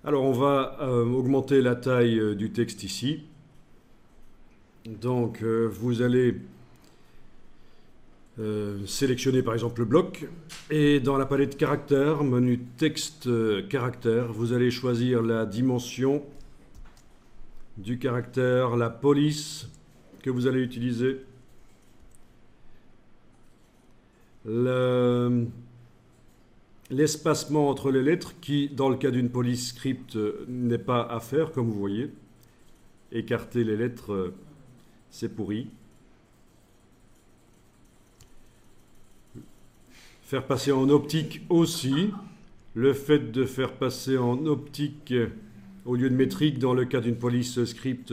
Alors, on va augmenter la taille du texte ici. Donc, vous allez sélectionner par exemple le bloc. Et dans la palette caractères, menu texte caractère, vous allez choisir la dimension du caractère, la police que vous allez utiliser. L'espacement entre les lettres qui, dans le cas d'une police script, n'est pas à faire, comme vous voyez. Écarter les lettres, c'est pourri. Faire passer en optique aussi. Le fait de faire passer en optique au lieu de métrique dans le cas d'une police script,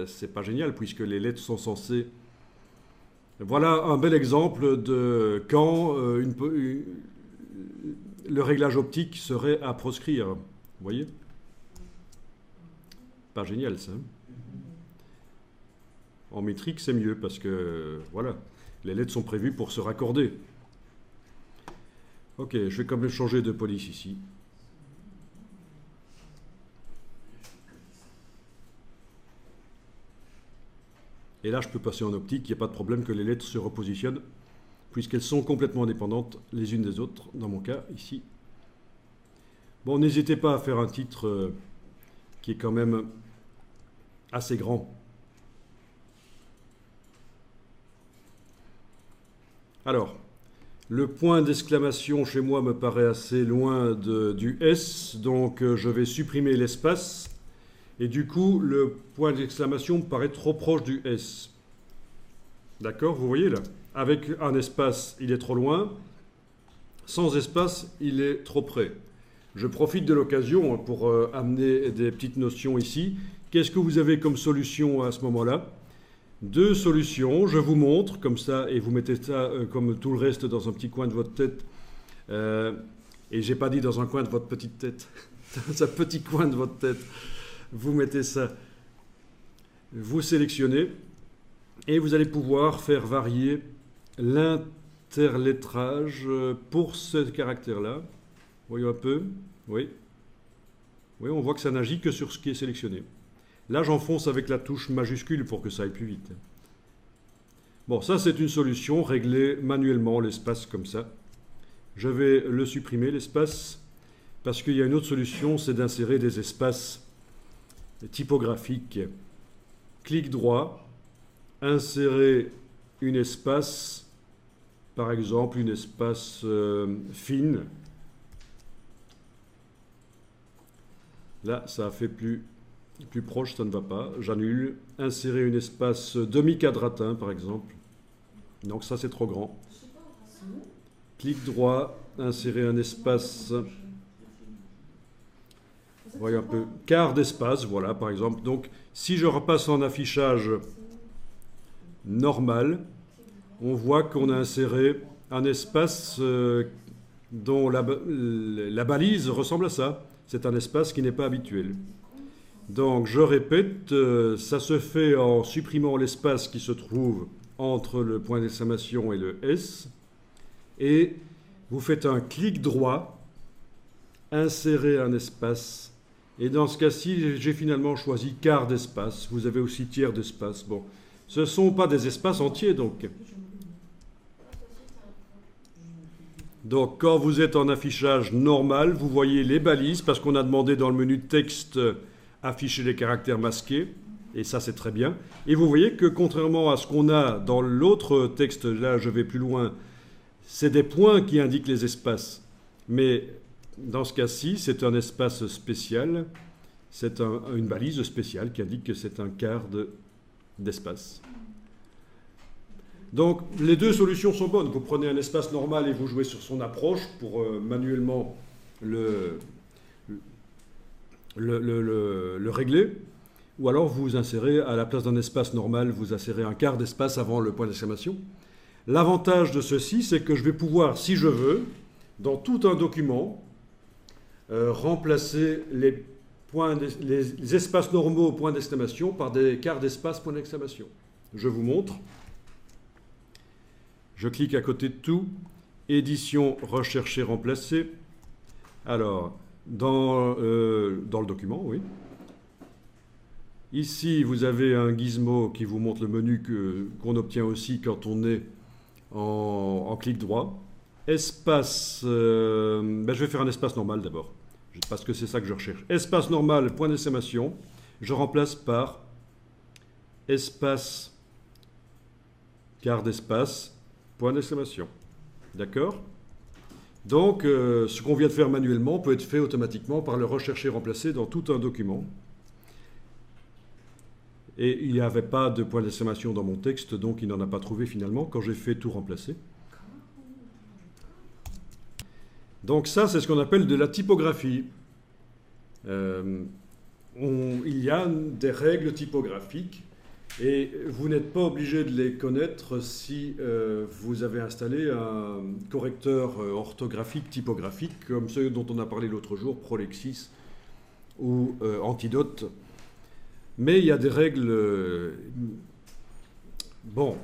c'est pas génial puisque les lettres sont censées... Voilà un bel exemple de quand le réglage optique serait à proscrire. Vous voyez? Pas génial ça. En métrique, c'est mieux parce que, voilà, les lettres sont prévues pour se raccorder. Ok, je vais quand même changer de police ici. Et là, je peux passer en optique, il n'y a pas de problème que les lettres se repositionnent, puisqu'elles sont complètement indépendantes les unes des autres, dans mon cas, ici. Bon, n'hésitez pas à faire un titre qui est quand même assez grand. Alors, le point d'exclamation chez moi me paraît assez loin du S, donc je vais supprimer l'espace. Et du coup, le point d'exclamation me paraît trop proche du S. D'accord, vous voyez là? Avec un espace, il est trop loin. Sans espace, il est trop près. Je profite de l'occasion pour amener des petites notions ici. Qu'est-ce que vous avez comme solution à ce moment-là? Deux solutions, je vous montre comme ça, et vous mettez ça comme tout le reste dans un petit coin de votre tête. Et j'ai pas dit dans un coin de votre petite tête, dans un petit coin de votre tête. Vous mettez ça, vous sélectionnez, et vous allez pouvoir faire varier l'interlettrage pour ce caractère-là. Voyons un peu, oui. Oui, on voit que ça n'agit que sur ce qui est sélectionné. Là, j'enfonce avec la touche majuscule pour que ça aille plus vite. Bon, ça, c'est une solution, régler manuellement l'espace comme ça. Je vais le supprimer, l'espace, parce qu'il y a une autre solution, c'est d'insérer des espaces typographiques. Clic droit, insérer une espace, par exemple, une espace fine. Là, ça a fait plus proche, ça ne va pas. J'annule. Insérer une espace demi-quadratin, par exemple. Donc ça, c'est trop grand. Clic droit, insérer un espace, voyons un peu, quart d'espace, voilà, par exemple. Donc, si je repasse en affichage normal, on voit qu'on a inséré un espace dont la balise ressemble à ça. C'est un espace qui n'est pas habituel. Donc, je répète, ça se fait en supprimant l'espace qui se trouve entre le point d'exclamation et le S. Et vous faites un clic droit, insérer un espace. Et dans ce cas-ci, j'ai finalement choisi quart d'espace. Vous avez aussi tiers d'espace. Bon, ce ne sont pas des espaces entiers, donc. Donc, quand vous êtes en affichage normal, vous voyez les balises, parce qu'on a demandé dans le menu texte afficher les caractères masqués, et ça c'est très bien. Et vous voyez que contrairement à ce qu'on a dans l'autre texte, là je vais plus loin, c'est des points qui indiquent les espaces. Mais dans ce cas-ci, c'est un espace spécial, c'est une balise spéciale qui indique que c'est un quart d'espace. Donc les deux solutions sont bonnes. Vous prenez un espace normal et vous jouez sur son approche pour manuellement le régler. Ou alors vous insérez, à la place d'un espace normal, vous insérez un quart d'espace avant le point d'exclamation. L'avantage de ceci, c'est que je vais pouvoir, si je veux, dans tout un document, remplacer les espaces normaux au point d'exclamation par des quarts d'espace point d'exclamation. Je vous montre. Je clique à côté de tout. Édition, rechercher, remplacer. Alors, dans le document, oui. Ici, vous avez un gizmo qui vous montre le menu qu'on obtient aussi quand on est en clic droit. Espace, je vais faire un espace normal d'abord, parce que c'est ça que je recherche. Espace normal, point d'exclamation, je remplace par espace, quart d'espace, point d'exclamation. D'accord? Donc, ce qu'on vient de faire manuellement peut être fait automatiquement par le rechercher-remplacer dans tout un document. Et il n'y avait pas de point d'exclamation dans mon texte, donc il n'en a pas trouvé finalement quand j'ai fait tout remplacer. Donc ça, c'est ce qu'on appelle de la typographie. Il y a des règles typographiques et vous n'êtes pas obligé de les connaître si vous avez installé un correcteur orthographique typographique comme ceux dont on a parlé l'autre jour, Prolexis ou Antidote. Mais il y a des règles... Bon,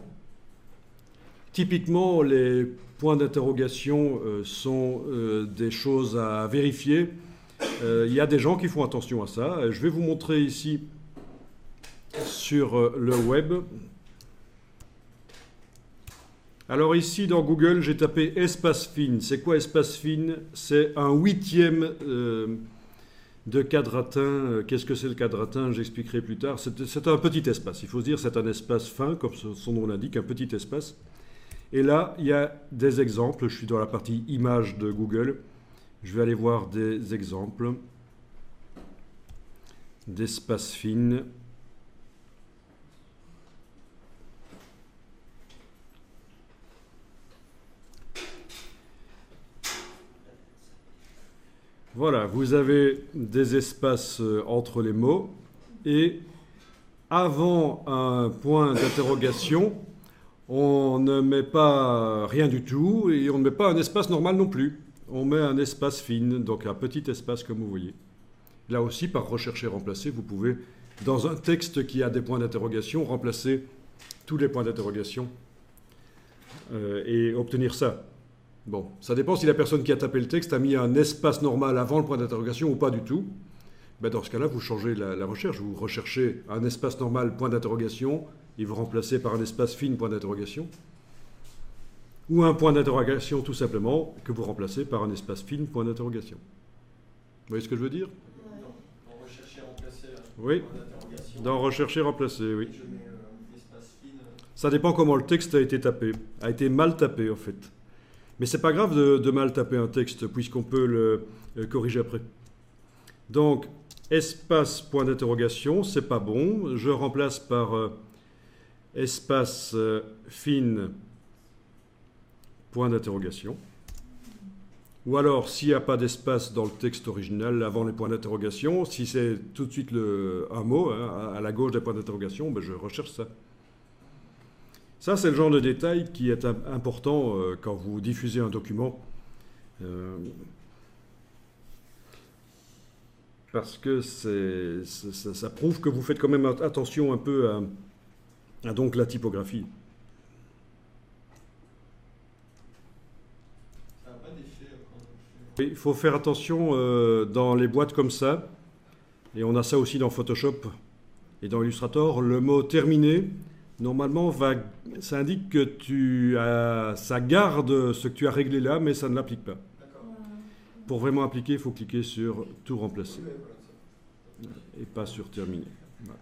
typiquement, les points d'interrogation sont des choses à vérifier. Il y a des gens qui font attention à ça. Je vais vous montrer ici sur le web. Alors ici, dans Google, j'ai tapé espace fin. C'est quoi espace fin? C'est un huitième de quadratin. Qu'est-ce que c'est le quadratin? J'expliquerai plus tard. C'est un petit espace. Il faut se dire c'est un espace fin, comme son nom l'indique, un petit espace. Et là, il y a des exemples. Je suis dans la partie images de Google. Je vais aller voir des exemples d'espace fin. Voilà, vous avez des espaces entre les mots et avant un point d'interrogation, on ne met pas rien du tout et on ne met pas un espace normal non plus. On met un espace fin, donc un petit espace comme vous voyez. Là aussi, par rechercher remplacer, vous pouvez, dans un texte qui a des points d'interrogation, remplacer tous les points d'interrogation et obtenir ça. Bon, ça dépend si la personne qui a tapé le texte a mis un espace normal avant le point d'interrogation ou pas du tout. Ben dans ce cas-là, vous changez la recherche. Vous recherchez un espace normal, point d'interrogation, et vous remplacez par un espace fin, point d'interrogation. Ou un point d'interrogation, tout simplement, que vous remplacez par un espace fin, point d'interrogation. Vous voyez ce que je veux dire? Dans rechercher remplacer, oui. Point d'interrogation. Dans rechercher remplacer, oui. Je mets espace fin. Ça dépend comment le texte a été tapé. A été mal tapé, en fait. Mais c'est pas grave de mal taper un texte, puisqu'on peut le corriger après. Donc, espace, point d'interrogation, c'est pas bon. Je remplace par espace fin, point d'interrogation. Ou alors, s'il n'y a pas d'espace dans le texte original avant les points d'interrogation, si c'est tout de suite un mot, hein, à la gauche des points d'interrogation, ben je recherche ça. Ça, c'est le genre de détail qui est important quand vous diffusez un document. Parce que ça prouve que vous faites quand même attention un peu à donc la typographie. Ça n'a pas d'effet quand Il faut faire attention dans les boîtes comme ça. Et on a ça aussi dans Photoshop et dans Illustrator. Le mot terminé, normalement, ça indique que ça garde ce que tu as réglé là, mais ça ne l'applique pas. D'accord. Pour vraiment appliquer, il faut cliquer sur tout remplacer et pas sur terminer. Voilà.